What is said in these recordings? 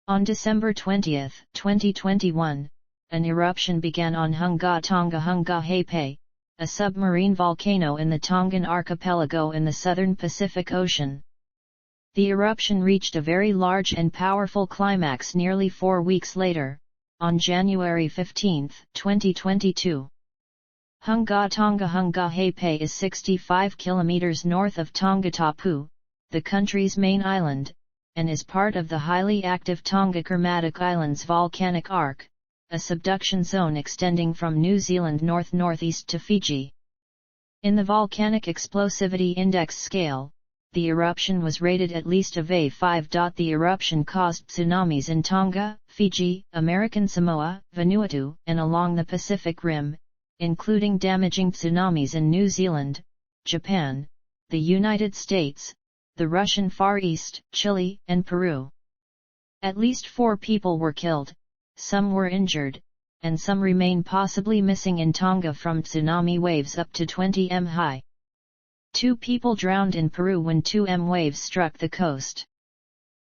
On December 20, 2021, an eruption began on Hunga Tonga Hunga Haʻapai, a submarine volcano in the Tongan archipelago in the southern Pacific Ocean. The eruption reached a very large and powerful climax nearly 4 weeks later, on January 15, 2022. Hunga Tonga Hunga Haʻapai is 65 kilometers north of Tongatapu, the country's main island, and is part of the highly active Tonga Kermadec Islands volcanic arc, a subduction zone extending from New Zealand north-northeast to Fiji. In the Volcanic Explosivity Index scale, the eruption was rated at least of a 5. The eruption caused tsunamis in Tonga, Fiji, American Samoa, Vanuatu, and along the Pacific Rim, including damaging tsunamis in New Zealand, Japan, the United States, the Russian Far East, Chile, and Peru. At least 4 people were killed, some were injured, and some remain possibly missing in Tonga from tsunami waves up to 20 m high. 2 people drowned in Peru when 2 m waves struck the coast.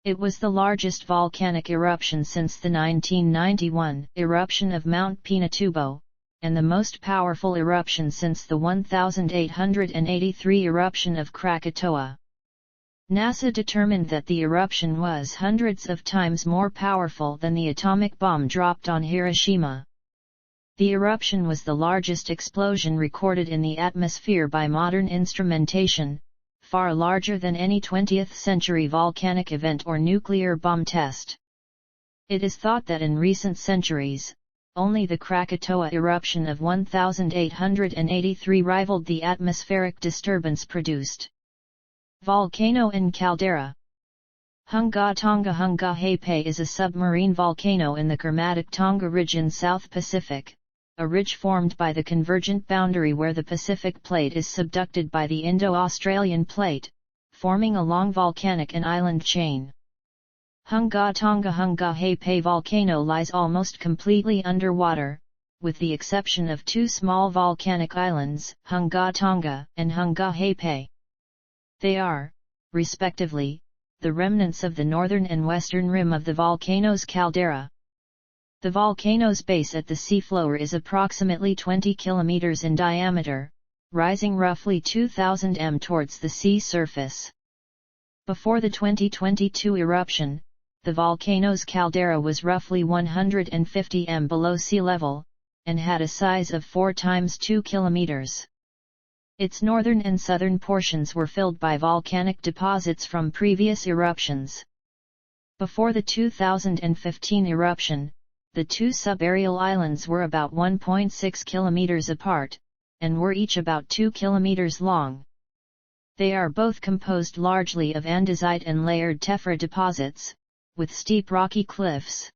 It was the largest volcanic eruption since the 1991 eruption of Mount Pinatubo, and the most powerful eruption since the 1883 eruption of Krakatoa. NASA determined that the eruption was hundreds of times more powerful than the atomic bomb dropped on Hiroshima. The eruption was the largest explosion recorded in the atmosphere by modern instrumentation, far larger than any 20th-century volcanic event or nuclear bomb test. It is thought that in recent centuries, only the Krakatoa eruption of 1883 rivaled the atmospheric disturbance produced. Volcano and caldera. Hunga Tonga Hunga Haʻapai is a submarine volcano in the Kermadec Tonga Ridge in South Pacific, a ridge formed by the convergent boundary where the Pacific Plate is subducted by the Indo-Australian Plate, forming a long volcanic and island chain. Hunga Tonga Hunga Haʻapai volcano lies almost completely underwater, with the exception of 2 small volcanic islands, Hunga Tonga and Hunga Haʻapai. They are, respectively, the remnants of the northern and western rim of the volcano's caldera. The volcano's base at the seafloor is approximately 20 kilometers in diameter, rising roughly 2,000 m towards the sea surface. Before the 2022 eruption, the volcano's caldera was roughly 150 m below sea level, and had a size of 4 times 2 kilometers. Its northern and southern portions were filled by volcanic deposits from previous eruptions. Before the 2015 eruption, the 2 subaerial islands were about 1.6 kilometers apart, and were each about 2 kilometers long. They are both composed largely of andesite and layered tephra deposits, with steep rocky cliffs.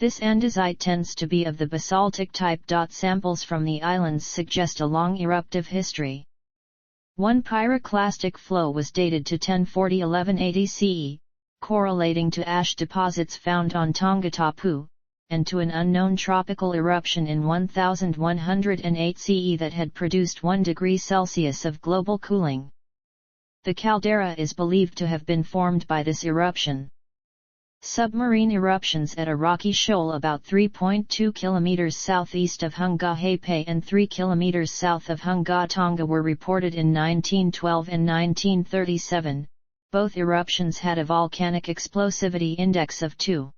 This andesite tends to be of the basaltic type. Samples from the islands suggest a long eruptive history. One pyroclastic flow was dated to 1040–1180 CE, correlating to ash deposits found on Tongatapu, and to an unknown tropical eruption in 1108 CE that had produced 1 degree Celsius of global cooling. The caldera is believed to have been formed by this eruption. Submarine eruptions at a rocky shoal about 3.2 kilometers southeast of Hunga Haʻapai and 3 kilometers south of Hunga Tonga were reported in 1912 and 1937. Both eruptions had a volcanic explosivity index of 2.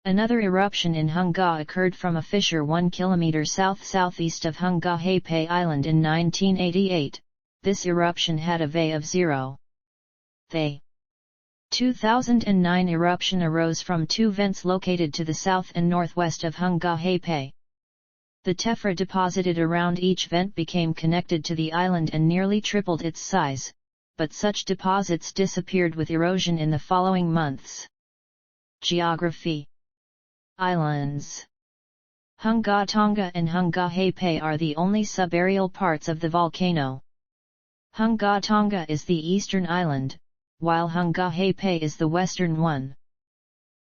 Another eruption in Hunga occurred from a fissure 1 kilometer south-southeast of Hunga Haʻapai Island in 1988. This eruption had a VE of 0. The 2009 eruption arose from 2 vents located to the south and northwest of Hunga Haʻapai. The tephra deposited around each vent became connected to the island and nearly tripled its size, but such deposits disappeared with erosion in the following months. Geography. Islands. Hunga Tonga and Hunga Haʻapai are the only subaerial parts of the volcano. Hunga Tonga is the eastern island, while Hunga Haʻapai is the western one.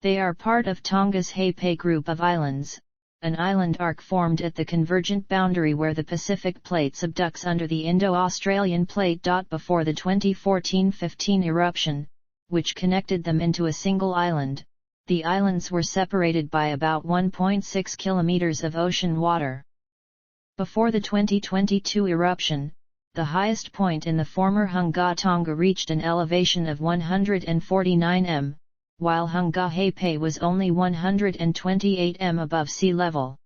They are part of Tonga's Haʻapai group of islands, an island arc formed at the convergent boundary where the Pacific Plate subducts under the Indo-Australian Plate. Before the 2014-15 eruption, which connected them into a single island, the islands were separated by about 1.6 kilometers of ocean water. Before the 2022 eruption, the highest point in the former Hunga Tonga reached an elevation of 149 m, while Hunga Haʻapai was only 128 m above sea level.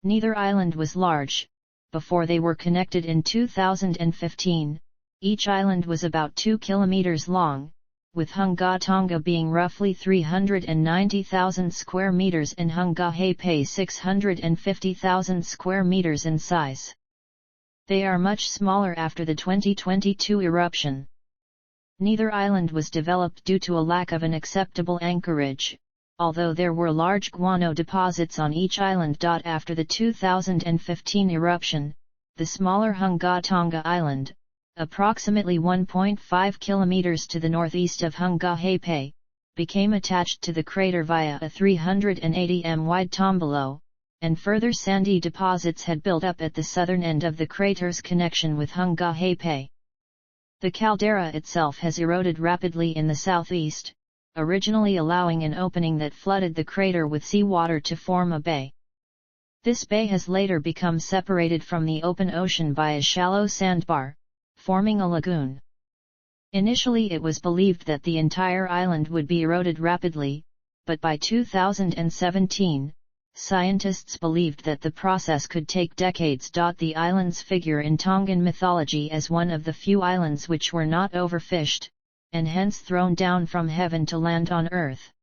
Neither island was large. Before they were connected in 2015, each island was about 2 kilometers long, with Hunga Tonga being roughly 390,000 square meters and Hunga Haʻapai 650,000 square meters in size. They are much smaller after the 2022 eruption. Neither island was developed due to a lack of an acceptable anchorage, although there were large guano deposits on each island. After the 2015 eruption, the smaller Hunga Tonga Island, approximately 1.5 kilometers to the northeast of Hunga Haʻapai, became attached to the crater via a 380 m wide tombolo, and further sandy deposits had built up at the southern end of the crater's connection with Hunga Haʻapai. The caldera itself has eroded rapidly in the southeast, originally allowing an opening that flooded the crater with seawater to form a bay. This bay has later become separated from the open ocean by a shallow sandbar, forming a lagoon. Initially it was believed that the entire island would be eroded rapidly, but by 2017, scientists believed that the process could take decades. The islands figure in Tongan mythology as one of the few islands which were not overfished, and hence thrown down from heaven to land on earth.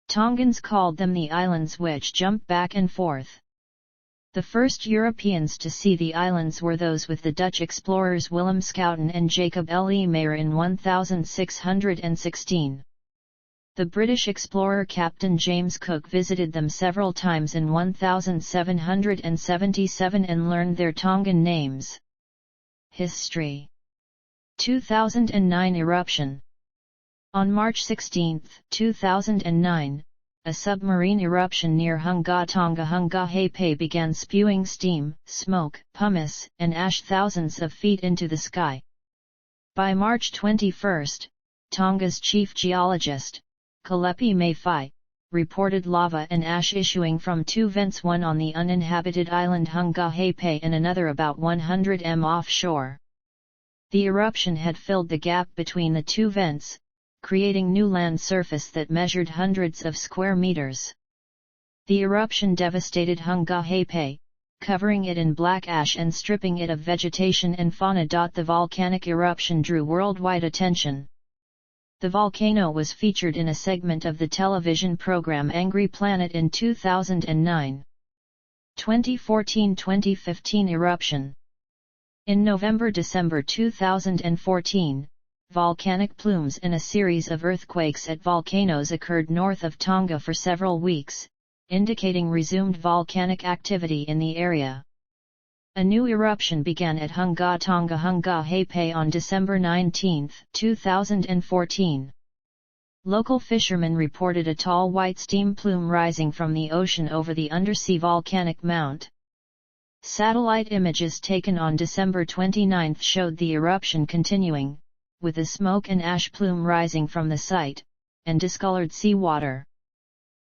Tongans called them the islands which jump back and forth. The first Europeans to see the islands were those with the Dutch explorers Willem Schouten and Jacob Le Mayer in 1616. The British explorer Captain James Cook visited them several times in 1777 and learned their Tongan names. History. 2009 eruption. On March 16, 2009, a submarine eruption near Hunga Tonga Hunga Haʻapai began spewing steam, smoke, pumice, and ash thousands of feet into the sky. By March 21, Tonga's chief geologist, Kalepi Mawhai, reported lava and ash issuing from two vents, one on the uninhabited island Hunga Haʻapai and another about 100 m offshore. The eruption had filled the gap between the two vents, creating new land surface that measured hundreds of square meters. The eruption devastated Hunga Haʻapai, covering it in black ash and stripping it of vegetation and fauna. The volcanic eruption drew worldwide attention. The volcano was featured in a segment of the television program Angry Planet in 2009. 2014-2015 eruption. In November-December 2014, volcanic plumes and a series of earthquakes at volcanoes occurred north of Tonga for several weeks, indicating resumed volcanic activity in the area. A new eruption began at Hunga Tonga Hunga Haʻapai on December 19, 2014. Local fishermen reported a tall white steam plume rising from the ocean over the undersea volcanic mount. Satellite images taken on December 29 showed the eruption continuing, with a smoke and ash plume rising from the site, and discolored seawater.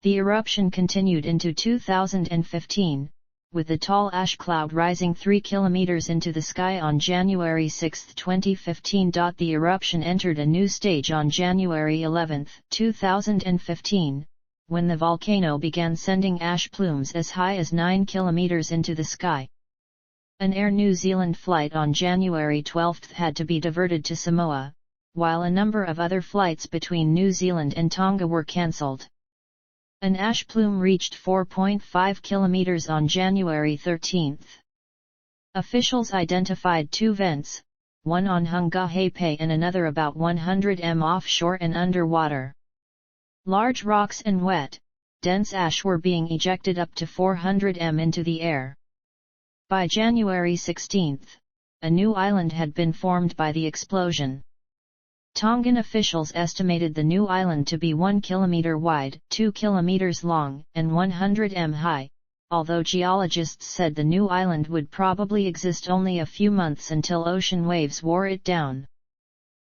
The eruption continued into 2015, with the tall ash cloud rising 3 kilometers into the sky on January 6, 2015. The eruption entered a new stage on January 11, 2015, when the volcano began sending ash plumes as high as 9 kilometers into the sky. An Air New Zealand flight on January 12 had to be diverted to Samoa, while a number of other flights between New Zealand and Tonga were cancelled. An ash plume reached 4.5 kilometers on January 13. Officials identified two vents, one on Hunga Haʻapai and another about 100 m offshore and underwater. Large rocks and wet, dense ash were being ejected up to 400 m into the air. By January 16, a new island had been formed by the explosion. Tongan officials estimated the new island to be 1 kilometer wide, 2 kilometers long, and 100 m high, although geologists said the new island would probably exist only a few months until ocean waves wore it down.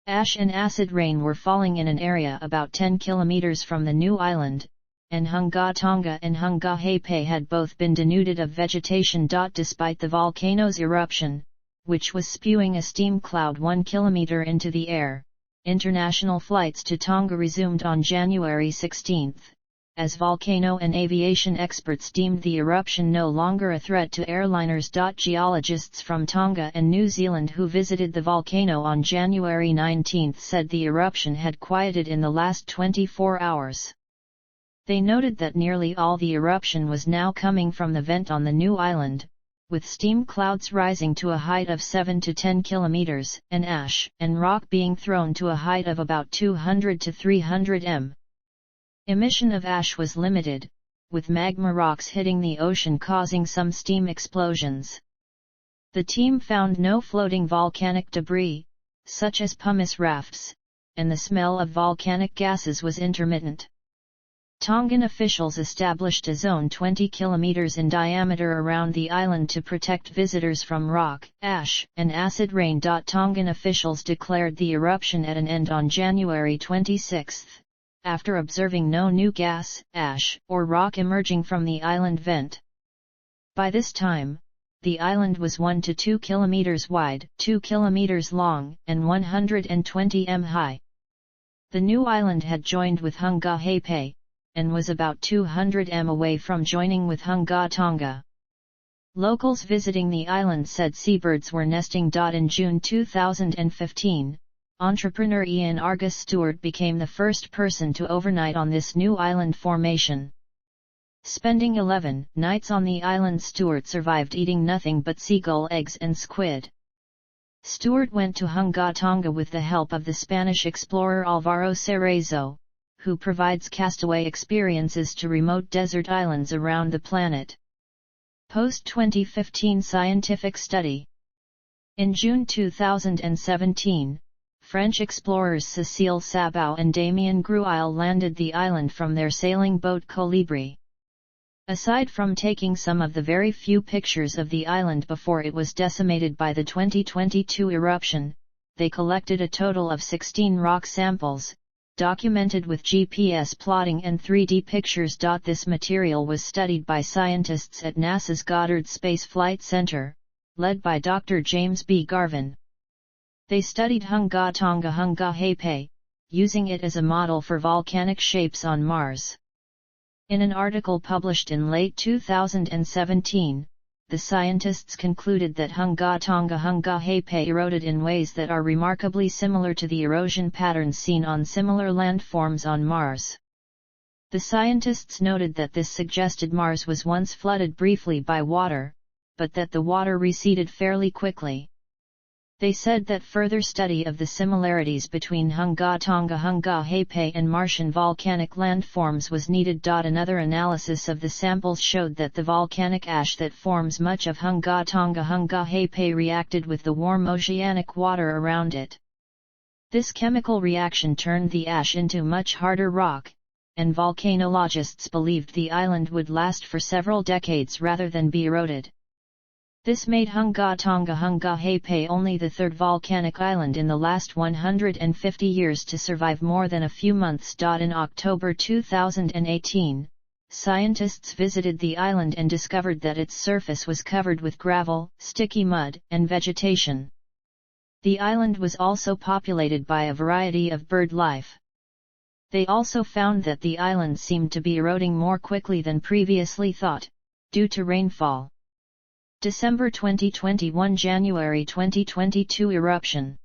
Ash and acid rain were falling in an area about 10 kilometers from the new island, and Hunga Tonga and Hunga Haʻapai had both been denuded of vegetation. Despite the volcano's eruption, which was spewing a steam cloud 1 kilometer into the air, international flights to Tonga resumed on January 16, as volcano and aviation experts deemed the eruption no longer a threat to airliners. Geologists from Tonga and New Zealand who visited the volcano on January 19 said the eruption had quieted in the last 24 hours. They noted that nearly all the eruption was now coming from the vent on the new island, with steam clouds rising to a height of 7 to 10 kilometers, and ash and rock being thrown to a height of about 200 to 300 m. Emission of ash was limited, with magma rocks hitting the ocean causing some steam explosions. The team found no floating volcanic debris, such as pumice rafts, and the smell of volcanic gases was intermittent. Tongan officials established a zone 20 kilometers in diameter around the island to protect visitors from rock, ash, and acid rain. Tongan officials declared the eruption at an end on January 26, after observing no new gas, ash, or rock emerging from the island vent. By this time, the island was 1 to 2 kilometers wide, 2 kilometers long, and 120 m high. The new island had joined with Hunga Haʻapai, and was about 200 m away from joining with Hunga Tonga. Locals visiting the island said seabirds were nesting. In June 2015, entrepreneur Ian Argus Stewart became the first person to overnight on this new island formation. Spending 11 nights on the island, Stewart survived eating nothing but seagull eggs and squid. Stewart went to Hunga Tonga with the help of the Spanish explorer Alvaro Cerezo, who provides castaway experiences to remote desert islands around the planet. Post-2015 scientific study. In June 2017, French explorers Cécile Sabau and Damien Gruyle landed the island from their sailing boat Colibri. Aside from taking some of the very few pictures of the island before it was decimated by the 2022 eruption, they collected a total of 16 rock samples, documented with GPS plotting and 3D pictures. This material was studied by scientists at NASA's Goddard Space Flight Center, led by Dr. James B. Garvin. They studied Hunga Tonga Hunga Haʻapai, using it as a model for volcanic shapes on Mars. In an article published in late 2017, the scientists concluded that Hunga Tonga Hunga Haʻapai eroded in ways that are remarkably similar to the erosion patterns seen on similar landforms on Mars. The scientists noted that this suggested Mars was once flooded briefly by water, but that the water receded fairly quickly. They said that further study of the similarities between Hunga Tonga Hunga Haʻapai and Martian volcanic landforms was needed. Another analysis of the samples showed that the volcanic ash that forms much of Hunga Tonga Hunga Haʻapai reacted with the warm oceanic water around it. This chemical reaction turned the ash into much harder rock, and volcanologists believed the island would last for several decades rather than be eroded. This made Hunga Tonga Hunga Haʻapai only the third volcanic island in the last 150 years to survive more than a few months. In October 2018, scientists visited the island and discovered that its surface was covered with gravel, sticky mud, and vegetation. The island was also populated by a variety of bird life. They also found that the island seemed to be eroding more quickly than previously thought, due to rainfall. December 2021 January 2022 eruption.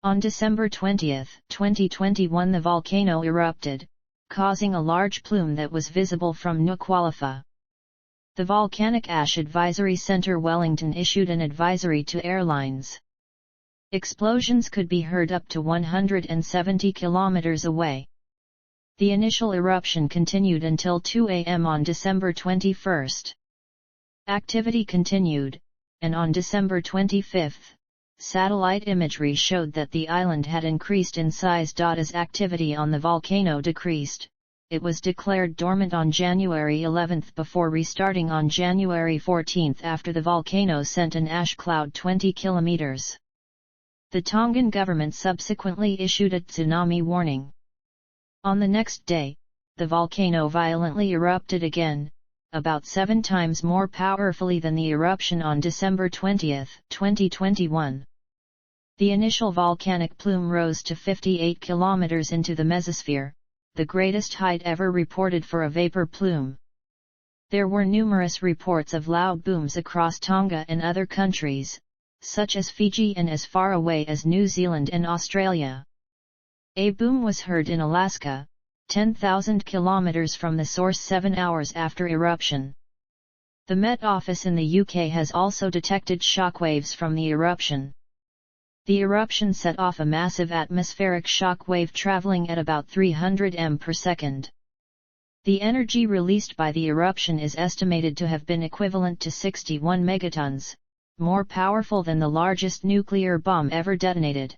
On December 20, 2021 the volcano erupted, causing a large plume that was visible from Nuku'alofa. The Volcanic Ash Advisory Center Wellington issued an advisory to airlines. Explosions could be heard up to 170 kilometers away. The initial eruption continued until 2 a.m. on December 21. Activity continued, and on December 25, satellite imagery showed that the island had increased in size. As activity on the volcano decreased, it was declared dormant on January 11 before restarting on January 14 after the volcano sent an ash cloud 20 kilometers The Tongan government subsequently issued a tsunami warning. On the next day, the volcano violently erupted again, about 7 times more powerfully than the eruption on December 20, 2021. The initial volcanic plume rose to 58 kilometers into the mesosphere, the greatest height ever reported for a vapor plume. There were numerous reports of loud booms across Tonga and other countries, such as Fiji and as far away as New Zealand and Australia. A boom was heard in Alaska, 10,000 kilometers from the source 7 hours after eruption. The Met Office in the UK has also detected shockwaves from the eruption. The eruption set off a massive atmospheric shock wave traveling at about 300 m per second. The energy released by the eruption is estimated to have been equivalent to 61 megatons, more powerful than the largest nuclear bomb ever detonated.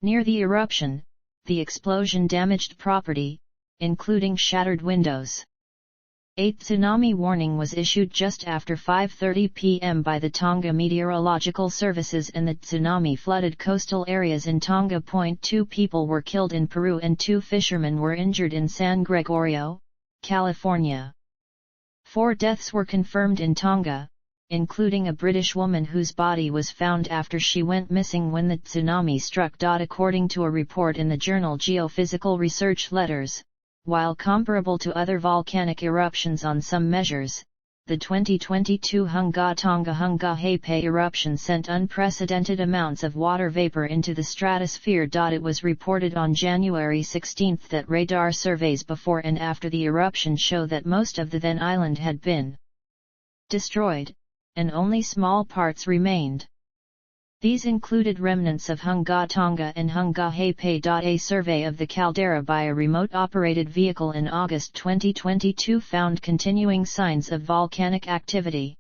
Near the eruption, the explosion damaged property, including shattered windows. A tsunami warning was issued just after 5:30 p.m. by the Tonga Meteorological Services, and the tsunami flooded coastal areas in Tonga. 2 people were killed in Peru and 2 fishermen were injured in San Gregorio, California. 4 deaths were confirmed in Tonga, including a British woman whose body was found after she went missing when the tsunami struck. According to a report in the journal Geophysical Research Letters, while comparable to other volcanic eruptions on some measures, the 2022 Hunga Tonga Hunga Haʻapai eruption sent unprecedented amounts of water vapor into the stratosphere. It was reported on January 16 that radar surveys before and after the eruption show that most of the then island had been destroyed, and only small parts remained. These included remnants of Hunga Tonga and Hunga Haʻapai. A survey of the caldera by a remote-operated vehicle in August 2022 found continuing signs of volcanic activity.